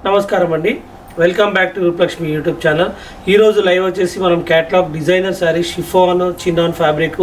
నమస్కారం అండి, welcome back to Rupalakshmi YouTube channel. ఈరోజు లైవ్ వచ్చేసి మనం catalogue designer sari chiffon chinon fabric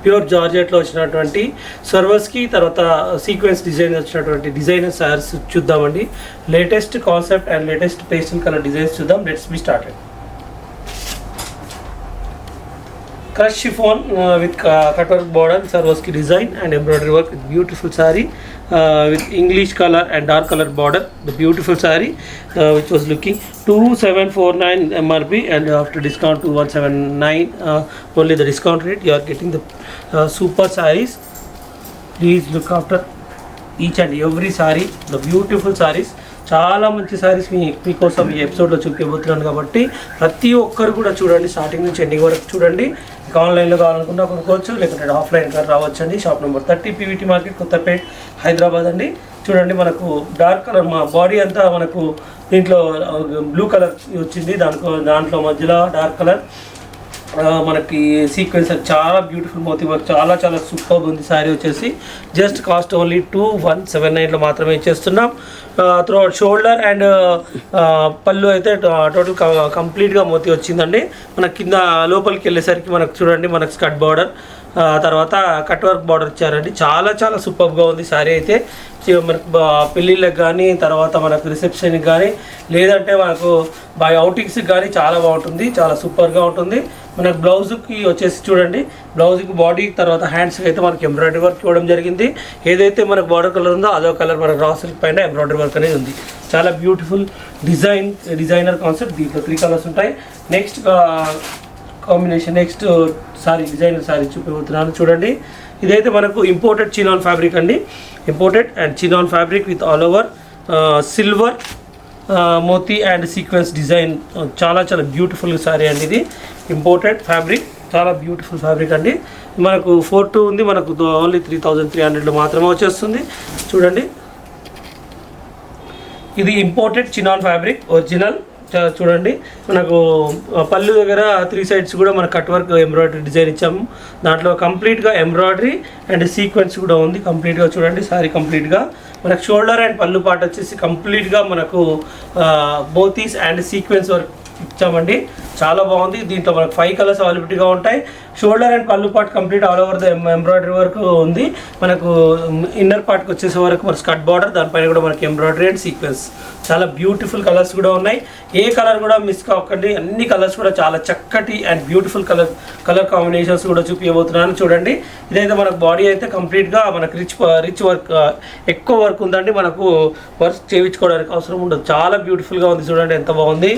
pure జార్జెట్లో వచ్చినటువంటి సర్వస్కి తర్వాత సీక్వెన్స్ డిజైన్ వచ్చినటువంటి డిజైనర్ శారీస్ చూద్దామండి. Latest concept and latest pastel colour designs చూద్దాం. Let's be started. Crush chiffon with cut work border, Swarovski design and embroidery work with beautiful saree with English color and dark color border. The beautiful saree which was looking 2749 MRP and after discount 2179 only the discount rate. You are getting the super sarees. Please look after each and every saree, the beautiful sarees. చాలా మంచి శారీస్ మీకోసం ఈ ఎపిసోడ్లో చూపించబోతున్నాను కాబట్టి ప్రతి ఒక్కరు కూడా చూడండి, స్టార్టింగ్ నుంచి ఎండింగ్ వరకు చూడండి. మీకు ఆన్లైన్లో కావాలనుకున్నా కొనుక్కోవచ్చు, లేకుంటే ఆఫ్లైన్ కానీ రావచ్చు అండి. Shop number 30 PVT market, Kothapet, Hyderabad అండి. చూడండి, మనకు డార్క్ కలర్ మా బాడీ అంతా మనకు దీంట్లో బ్లూ కలర్ వచ్చింది, దాంట్లో మధ్యలో డార్క్ కలర్ మనకి సీక్వెన్స్ చాలా బ్యూటిఫుల్ మోతీ వర్క్, చాలా చాలా సూపర్ ఉంది. శారీ వచ్చేసి జస్ట్ కాస్ట్ ఓన్లీ 2179లో మాత్రమే ఇచ్చేస్తున్నాం. త్రూఅవుట్ షోల్డర్ అండ్ పళ్ళు అయితే టోటల్ కంప్లీట్గా మోతీ వచ్చిందండి. మన కింద లోపలికి వెళ్ళేసరికి మనకు చూడండి, మనకు స్కర్ట్ బార్డర్ తర్వాత కట్ వర్క్ బార్డర్ ఇచ్చారండి. చాలా చాలా సూపర్గా ఉంది శారీ అయితే. మనకు పెళ్ళిళ్ళకి కానీ తర్వాత మనకు రిసెప్షన్కి కానీ లేదంటే మనకు అవుటింగ్స్కి కానీ చాలా బాగుంటుంది, చాలా సూపర్గా ఉంటుంది. మనకు బ్లౌజ్కి వచ్చేసి చూడండి, బ్లౌజ్కి బాడీ తర్వాత హ్యాండ్స్కి అయితే మనకి ఎంబ్రాయిడరీ వర్క్ ఇవ్వడం జరిగింది. ఏదైతే మనకు బార్డర్ కలర్ ఉందో అదో కలర్ మనకు రా సిల్క్ పైన ఎంబ్రాయిడరీ వర్క్ అనేది ఉంది. చాలా బ్యూటిఫుల్ డిజైనర్ కాన్సెప్ట్. దీంట్లో 3 కలర్స్ ఉంటాయి. Next combination sari designer sari చూపిపోతున్నాను చూడండి. ఇదైతే మనకు ఇంపోర్టెడ్ చినాన్ ఫ్యాబ్రిక్ అండి. Imported and chinon fabric with all over silver మోతీ అండ్ సీక్వెన్స్ డిజైన్. చాలా చాలా బ్యూటిఫుల్ సారీ అండి. ఇది ఇంపోర్టెడ్ ఫ్యాబ్రిక్, చాలా బ్యూటిఫుల్ ఫ్యాబ్రిక్ అండి. మనకు 4-2 ఉంది, మనకు ఓన్లీ 3300లో మాత్రమే వచ్చేస్తుంది. చూడండి, ఇది ఇంపోర్టెడ్ చినాన్ ఫ్యాబ్రిక్ ఒరిజినల్. చూడండి, మనకు పళ్ళు దగ్గర 3 సైడ్స్ కూడా మన కట్ వర్క్ ఎంబ్రాయిడరీ డిజైన్ ఇచ్చాము. దాంట్లో కంప్లీట్గా ఎంబ్రాయిడరీ అండ్ సీక్వెన్స్ కూడా ఉంది. కంప్లీట్గా చూడండి, సారీ కంప్లీట్గా మనకు షోల్డర్ అండ్ పళ్ళు పార్ట్ వచ్చేసి కంప్లీట్గా మనకు మోతీస్ అండ్ సీక్వెన్స్ వర్క్ ఇచ్చామండి. చాలా బాగుంది. దీంట్లో మనకు 5 కలర్స్ అవైలబిలిటీగా ఉంటాయి. షోల్డర్ అండ్ పళ్ళు part complete all over the embroidery work ఉంది. మనకు ఇన్నర్ పార్ట్కి వచ్చేసే వరకు మన స్కర్ట్ బార్డర్, దానిపైన కూడా మనకి ఎంబ్రాయిడరీ అండ్ సీక్వెన్స్. చాలా బ్యూటిఫుల్ కలర్స్ కూడా ఉన్నాయి. ఏ కలర్ కూడా మిస్ కాకండి. అన్ని కలర్స్ కూడా చాలా చక్కటి అండ్ బ్యూటిఫుల్ కలర్ కాంబినేషన్స్ కూడా చూపించబోతున్నాను. చూడండి, ఇదైతే మనకు బాడీ అయితే కంప్లీట్గా మనకు రిచ్ వర్క్ ఎక్కువ వర్క్ ఉందండి. మనకు వర్క్ చేయించుకోవడానికి అవసరం ఉండదు. చాలా బ్యూటిఫుల్గా ఉంది. చూడండి ఎంత బాగుంది,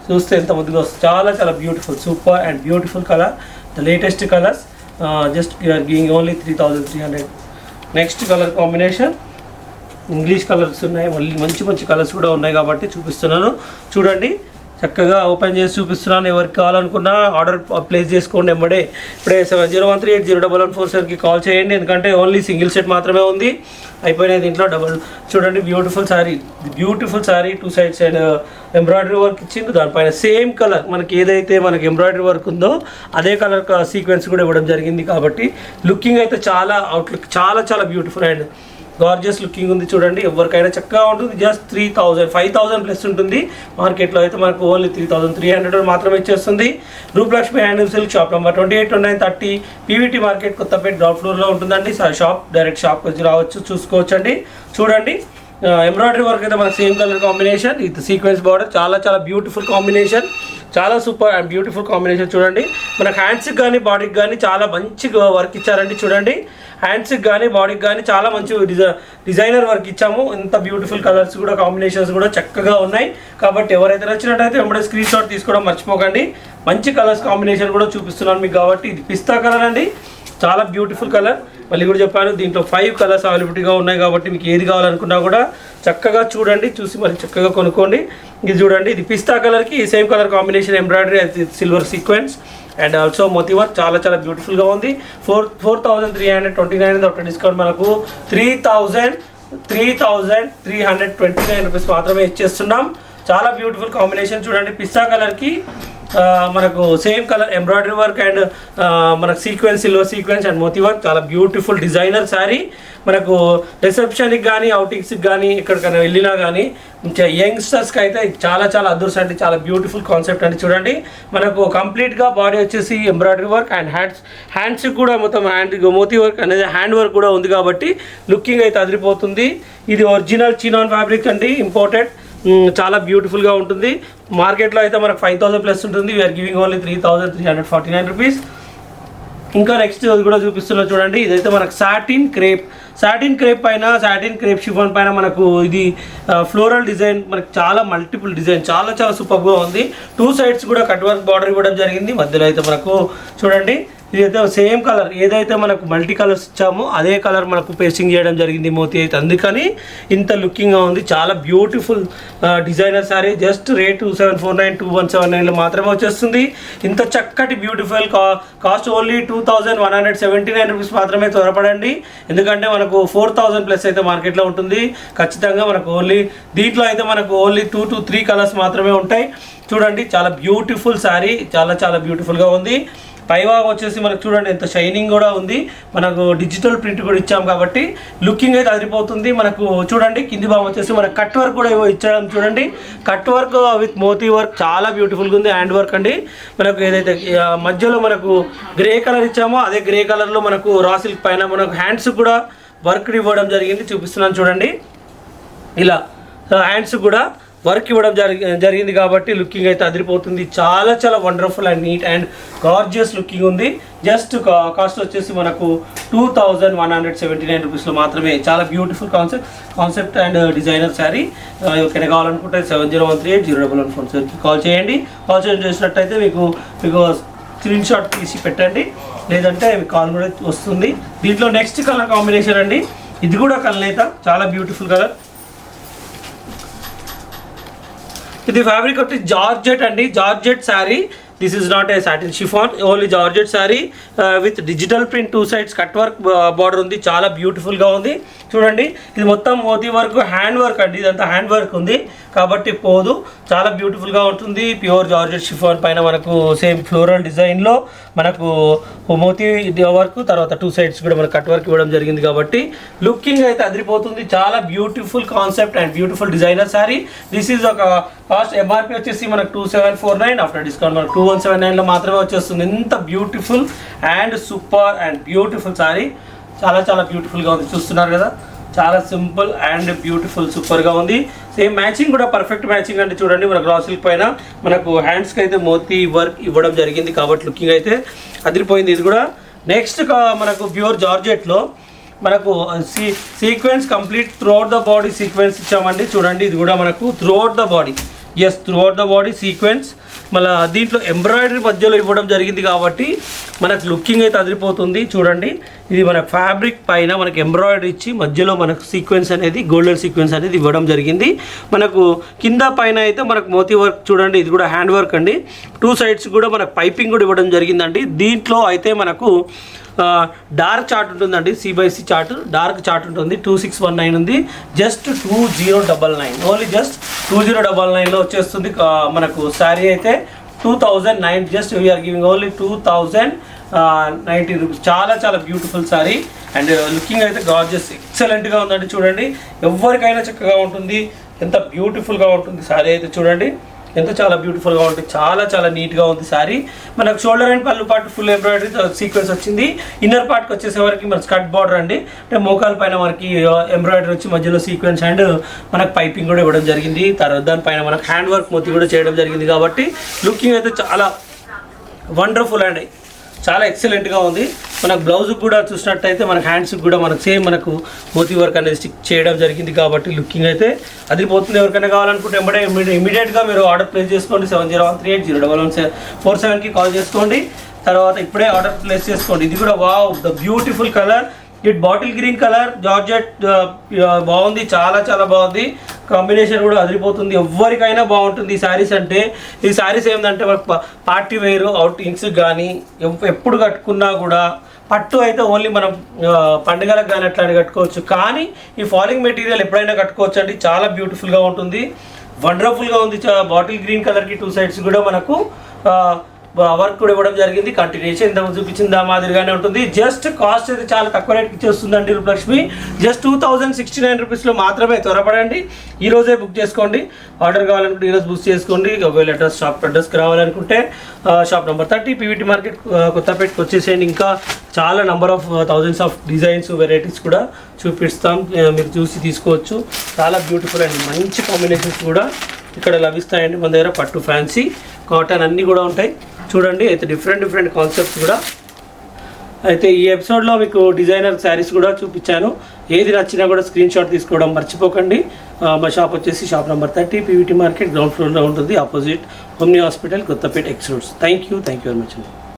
చూస్తే ఎంత ముద్దుగా వస్తుంది. చాలా చాలా beautiful, super and beautiful colour. The latest colours just you are giving only 3300. Next colour combination English colours ఉన్నాయి, మళ్ళీ మంచి మంచి కలర్స్ కూడా ఉన్నాయి కాబట్టి చూపిస్తున్నాను. చూడండి, చక్కగా ఓపెన్ చేసి చూపిస్తున్నాను. ఎవరికి కావాలనుకున్నా ఆర్డర్ ప్లేస్ చేసుకోండి. ఇప్పుడే 7013801147కి కాల్ చేయండి. ఎందుకంటే ఓన్లీ సింగిల్ సెట్ మాత్రమే ఉంది, అయిపోయినాయి. దీంట్లో చూడండి, beautiful sari 2 sides and embroidery work ఇచ్చింది. దానిపైన సేమ్ కలర్ మనకి ఏదైతే మనకి ఎంబ్రాయిడరీ వర్క్ ఉందో అదే కలర్ సీక్వెన్స్ కూడా ఇవ్వడం జరిగింది. కాబట్టి లుకింగ్ అయితే చాలా అవుట్లుక్ చాలా చాలా బ్యూటిఫుల్ అండ్ గార్జియస్ లుకింగ్ ఉంది. చూడండి, ఎవరికైనా చక్కగా ఉంటుంది. జస్ట్ 5000 ప్లస్ ఉంటుంది. మార్కెట్లో అయితే మనకు ఓన్లీ 3300 మాత్రమే ఇచ్చేస్తుంది. Rupalakshmi handloom silk, shop number 282930 PVT market, Kothapet ground ఫ్లోర్లో ఉంటుందండి. షాప్ డైరెక్ట్ షాప్కి వచ్చి రావచ్చు, చూసుకోవచ్చండి. చూడండి, ఎంబ్రాయిడరీ వర్క్ అయితే మనకు same colour combination with sequence border. చాలా చాలా బ్యూటిఫుల్ కాంబినేషన్, చాలా సూపర్ అండ్ బ్యూటిఫుల్ కాంబినేషన్. చూడండి, మనకు హ్యాండ్స్కి కానీ బాడీకి కానీ చాలా మంచి వర్క్ ఇచ్చారండి. చూడండి, హ్యాండ్స్కి కానీ బాడీకి కానీ చాలా మంచి డిజైనర్ వర్క్ ఇచ్చాము. ఇంత బ్యూటిఫుల్ కలర్స్ కూడా కాంబినేషన్స్ కూడా చక్కగా ఉన్నాయి. కాబట్టి ఎవరైతే నచ్చినట్టయితే వెంబడే స్క్రీన్ షాట్ తీసుకోవడం మర్చిపోకండి. మంచి కలర్స్ కాంబినేషన్ కూడా చూపిస్తున్నాను మీకు. కాబట్టి ఇది పిస్తా కలర్ అండి, చాలా బ్యూటిఫుల్ కలర్. మళ్ళీ కూడా చెప్పాను, దీంట్లో 5 కలర్స్ అవైలబిలిటీగా ఉన్నాయి. కాబట్టి మీకు ఏది కావాలనుకున్నా కూడా చక్కగా చూడండి, చూసి మరి చక్కగా కొనుక్కోండి. ఇది చూడండి, ఇది పిస్తా కలర్కి same colour combination embroidery silver sequence and also మోతీ వర్క్. చాలా చాలా బ్యూటిఫుల్గా ఉంది. 4329 ఆఫ్టర్ డిస్కౌంట్ మనకు 3329 రూపీస్ మాత్రమే ఇచ్చేస్తున్నాం. చాలా బ్యూటిఫుల్ కాంబినేషన్. చూడండి, పిస్తా కలర్కి మనకు same colour embroidery work and మనకు సీక్వెన్స్, సిల్వర్ సీక్వెన్స్ అండ్ మోతీ వర్క్, చాలా బ్యూటిఫుల్ డిజైనర్ శారీ. మనకు రిసెప్షన్కి కానీ అవుటింగ్స్కి కానీ ఎక్కడికైనా వెళ్ళినా కానీ యంగ్స్టర్స్కి అయితే చాలా చాలా అదృష్టం అండి. చాలా బ్యూటిఫుల్ కాన్సెప్ట్ అండి. చూడండి మనకు కంప్లీట్గా బాడీ వచ్చేసి ఎంబ్రాయిడరీ వర్క్ అండ్ హ్యాండ్స్కి కూడా మొత్తం మోతీ వర్క్ అనేది హ్యాండ్ వర్క్ కూడా ఉంది కాబట్టి లుకింగ్ అయితే అదిరిపోతుంది. ఇది ఒరిజినల్ చినాన్ ఫ్యాబ్రిక్ అండి, ఇంపోర్టెడ్. చాలా బ్యూటిఫుల్గా ఉంటుంది. మార్కెట్లో అయితే మనకు 5000 ప్లస్ ఉంటుంది. We are giving only 3349 rupees. ఇంకా నెక్స్ట్ అది కూడా చూపిస్తున్నా చూడండి. ఇదైతే మనకు సాటిన్ క్రేప్ పైన, సాటిన్ క్రేప్ షిఫాన్ పైన మనకు ఇది ఫ్లోరల్ డిజైన్, మనకు చాలా మల్టిపుల్ డిజైన్, చాలా చాలా సూపర్గా ఉంది. 2 సైడ్స్ కూడా కట్ వర్క్ బార్డర్ ఇవ్వడం జరిగింది. మధ్యలో అయితే మనకు చూడండి ఇదైతే సేమ్ కలర్, ఏదైతే మనకు మల్టీ కలర్స్ ఇచ్చామో అదే కలర్ మనకు పేస్టింగ్ చేయడం జరిగింది మోతీ అయితే, అందుకని ఇంత లుకింగ్గా ఉంది. చాలా beautiful designer sorry. Just rate 2749, 2179లో మాత్రమే వచ్చేస్తుంది. ఇంత చక్కటి బ్యూటిఫుల్ కాస్ట్ ఓన్లీ 2179 రూపీస్ మాత్రమే. త్వరపడండి, ఎందుకంటే మనకు 4000 ప్లస్ అయితే మార్కెట్లో ఉంటుంది. ఖచ్చితంగా మనకు ఓన్లీ దీంట్లో అయితే మనకు ఓన్లీ 2 to 3 కలర్స్ మాత్రమే ఉంటాయి. చూడండి చాలా బ్యూటిఫుల్ శారీ, చాలా చాలా బ్యూటిఫుల్గా ఉంది. పైవాగ్ వచ్చేసి మనకు చూడండి ఎంత షైనింగ్ కూడా ఉంది. మనకు డిజిటల్ ప్రింట్ కూడా ఇచ్చాం కాబట్టి లుకింగ్ అయితే అదిరిపోతుంది. మనకు చూడండి కింది భాగం వచ్చేసి మనకు కట్ వర్క్ కూడా ఇచ్చాం. చూడండి కట్ వర్క్ విత్ మోతీ వర్క్ చాలా బ్యూటిఫుల్గా ఉంది. హ్యాండ్ వర్క్ అండి. మనకు ఏదైతే మధ్యలో మనకు గ్రే కలర్ ఇచ్చామో అదే గ్రే కలర్లో మనకు రా సిల్క్ పైన మనకు హ్యాండ్స్ కూడా వర్క్ ఇవ్వడం జరిగింది. చూపిస్తున్నాను చూడండి. ఇలా హ్యాండ్స్ కూడా వర్క్ ఇవ్వడం జరిగింది కాబట్టి లుకింగ్ అయితే అదిరిపోతుంది. చాలా చాలా wonderful and neat and gorgeous looking ఉంది. జస్ట్ కాస్ట్ వచ్చేసి మనకు 2179 రూపీస్లో మాత్రమే. చాలా beautiful concept and designer sari. ఎవరికైనా కావాలనుకుంటే 7013801147కి కాల్ చేయండి. కాల్ చేసినట్టయితే మీకు స్క్రీన్ షాట్ తీసి పెట్టండి, లేదంటే మీకు కాల్ కూడా వస్తుంది. దీంట్లో నెక్స్ట్ కలర్ కాంబినేషన్ అండి. ఇది కూడా కలనేత, చాలా బ్యూటిఫుల్ కలర్. ఇది ఫ్యాబ్రిక్ వచ్చి జార్జెట్ అండి, georgette sari. This is not a satin chiffon, only georgette sari with digital print, 2 sides cut work border ఉంది. చాలా బ్యూటిఫుల్గా ఉంది. చూడండి ఇది మొత్తం మోతీ వర్క్, హ్యాండ్ వర్క్ అండి. ఇదంతా హ్యాండ్ వర్క్ ఉంది కాబట్టి పోదు, చాలా బ్యూటిఫుల్గా ఉంటుంది. ప్యూర్ జార్జెట్ షిఫాన్ పైన మనకు సేమ్ ఫ్లోరల్ డిజైన్లో మనకు మోతీ వర్క్, తర్వాత 2 సైడ్స్ కూడా మనకు కట్ వర్క్ ఇవ్వడం జరిగింది కాబట్టి లుకింగ్ అయితే అదిరిపోతుంది. చాలా beautiful concept and beautiful designer sari. This is ఒక కాస్ట్ ఎంఆర్పి వచ్చేసి మనకు 2749, ఆఫ్టర్ డిస్కౌంట్ మనకు 2179లో మాత్రమే వచ్చేస్తుంది. ఇంత beautiful and super and beautiful sari, చాలా చాలా బ్యూటిఫుల్గా ఉంది. చూస్తున్నారు కదా, చాలా సింపుల్ అండ్ బ్యూటిఫుల్ సూపర్గా ఉంది. సేమ్ మ్యాచింగ్ కూడా పర్ఫెక్ట్ మ్యాచింగ్ అంటే చూడండి. మనకు రా సిల్క్ పైన మనకు హ్యాండ్స్కి అయితే మోతీ వర్క్ ఇవ్వడం జరిగింది కాబట్టి లుకింగ్ అయితే అదిరిపోయింది. ఇది కూడా నెక్స్ట్ మనకు ప్యూర్ జార్జెట్లో మనకు sequence complete throughout the body sequence ఇచ్చామండి. చూడండి ఇది కూడా మనకు throughout the body, yes throughout the body sequence. మళ్ళీ దీంట్లో ఎంబ్రాయిడరీ మధ్యలో ఇవ్వడం జరిగింది కాబట్టి మనకు లుకింగ్ అయితే అదిరిపోతుంది. చూడండి ఇది మన ఫ్యాబ్రిక్ పైన మనకు ఎంబ్రాయిడరీ ఇచ్చి మధ్యలో మనకు సీక్వెన్స్ అనేది గోల్డెన్ సీక్వెన్స్ అనేది ఇవ్వడం జరిగింది. మనకు కింద పైన అయితే మనకు మోతీ వర్క్ చూడండి, ఇది కూడా హ్యాండ్ వర్క్ అండి. 2 సైడ్స్ కూడా మనకు పైపింగ్ కూడా ఇవ్వడం జరిగిందండి. దీంట్లో అయితే మనకు డార్క్ చార్ట్ ఉంటుందండి, C/C చార్ట్, డార్క్ చార్ట్ ఉంటుంది. 2619 ఉంది, జస్ట్ 2099, ఓన్లీ జస్ట్ 2099లో వచ్చేస్తుంది మనకు శారీ అయితే 2009. Just we are giving only 2090 rupees. చాలా చాలా బ్యూటిఫుల్ శారీ అండ్ లుకింగ్ అయితే గార్జియస్ ఎక్సలెంట్గా ఉందండి. చూడండి ఎవరికైనా చక్కగా ఉంటుంది, ఎంత బ్యూటిఫుల్గా ఉంటుంది శారీ అయితే. చూడండి ఎంత చాలా బ్యూటిఫుల్గా ఉంటుంది, చాలా చాలా నీట్గా ఉంది శారీ. మనకు షోల్డర్ అండ్ పళ్ళు పార్ట్ ఫుల్ ఎంబ్రాయిడరీ సీక్వెన్స్ వచ్చింది. ఇన్నర్ పార్ట్కి వచ్చేసేవరకు మన స్కర్ట్ బార్డర్ అండి, అంటే మోకాల పైన మనకి ఎంబ్రాయిడరీ వచ్చి మధ్యలో సీక్వెన్స్ అండ్ మనకు పైపింగ్ కూడా ఇవ్వడం జరిగింది. తర్వాత దానిపైన మనకు హ్యాండ్ వర్క్ మోతీ కూడా చేయడం జరిగింది కాబట్టి లుకింగ్ అయితే చాలా వండర్ఫుల్ అండి, చాలా ఎక్సలెంట్గా ఉంది. మనకు బ్లౌజ్ కూడా చూసినట్టయితే మనకు హ్యాండ్స్కి కూడా మనకు సేమ్ మనకు మోతీ వర్క్ అనేది స్టిక్ చేయడం జరిగింది కాబట్టి లుకింగ్ అయితే అదిరిపోతుంది. ఎవరికైనా కావాలనుకుంటే ఇమీడియట్గా మీరు ఆర్డర్ ప్లేస్ చేసుకోండి. 7013801147కి కాల్ చేసుకోండి. తర్వాత ఇప్పుడే ఆర్డర్ ప్లేస్ చేసుకోండి. ఇది కూడా wow, the beautiful colour, it bottle green colour georgette, బాగుంది, చాలా చాలా బాగుంది. కాంబినేషన్ కూడా అదిరిపోతుంది. ఎవరికైనా బాగుంటుంది ఈ శారీస్ అంటే. ఈ శారీస్ ఏంటంటే మనకు పార్టీ వేరు అవుటింగ్స్ కానీ ఎప్పుడు కట్టుకున్నా కూడా, పట్టు అయితే ఓన్లీ మనం పండుగలకు కానీ అట్లాంటి కట్టుకోవచ్చు, కానీ ఈ ఫాలింగ్ మెటీరియల్ ఎప్పుడైనా కట్టుకోవచ్చు అండి. చాలా బ్యూటిఫుల్గా ఉంటుంది, వండర్ఫుల్గా ఉంది. బాటిల్ గ్రీన్ కలర్కి 2 సైడ్స్ కూడా మనకు వర్క్ కూడా ఇవ్వడం జరిగింది. కంటిన్యూషన్ ఇంతకు చూపించిన మాదిరిగానే ఉంటుంది. జస్ట్ కాస్ట్ అయితే చాలా తక్కువ రేట్కి ఇచ్చేస్తుందండి రూపలక్ష్మి. జస్ట్ 2069 రూపీస్లో మాత్రమే. త్వరపడండి, ఈరోజే బుక్ చేసుకోండి. ఆర్డర్ కావాలనుకుంటే ఈరోజు బుక్ చేసుకోండి. ఒకవేళ అడ్రస్కి రావాలనుకుంటే షాప్ నెంబర్ 30 పీవీటీ మార్కెట్ కొత్తపేటకి వచ్చేసేయండి. ఇంకా చాలా number of thousands of designs varieties కూడా చూపిస్తాం, మీరు చూసి తీసుకోవచ్చు. చాలా బ్యూటిఫుల్ అండి, మంచి కాంబినేషన్స్ కూడా ఇక్కడ లభిస్తాయండి మన దగ్గర. పట్టు, ఫ్యాన్సీ, కాటన్ అన్నీ కూడా ఉంటాయి చూడండి. అయితే డిఫరెంట్ కాన్సెప్ట్స్ కూడా. అయితే ఈ ఎపిసోడ్లో మీకు డిజైనర్ శారీస్ కూడా చూపించాను. ఏది నచ్చినా కూడా స్క్రీన్ షాట్ తీసుకోవడం మర్చిపోకండి. మా షాప్ వచ్చేసి shop number 30 PVT market ground ఫ్లోర్లో ఉంటుంది, opposite Omni hospital, Kothapet X roads. Thank you very much అండి.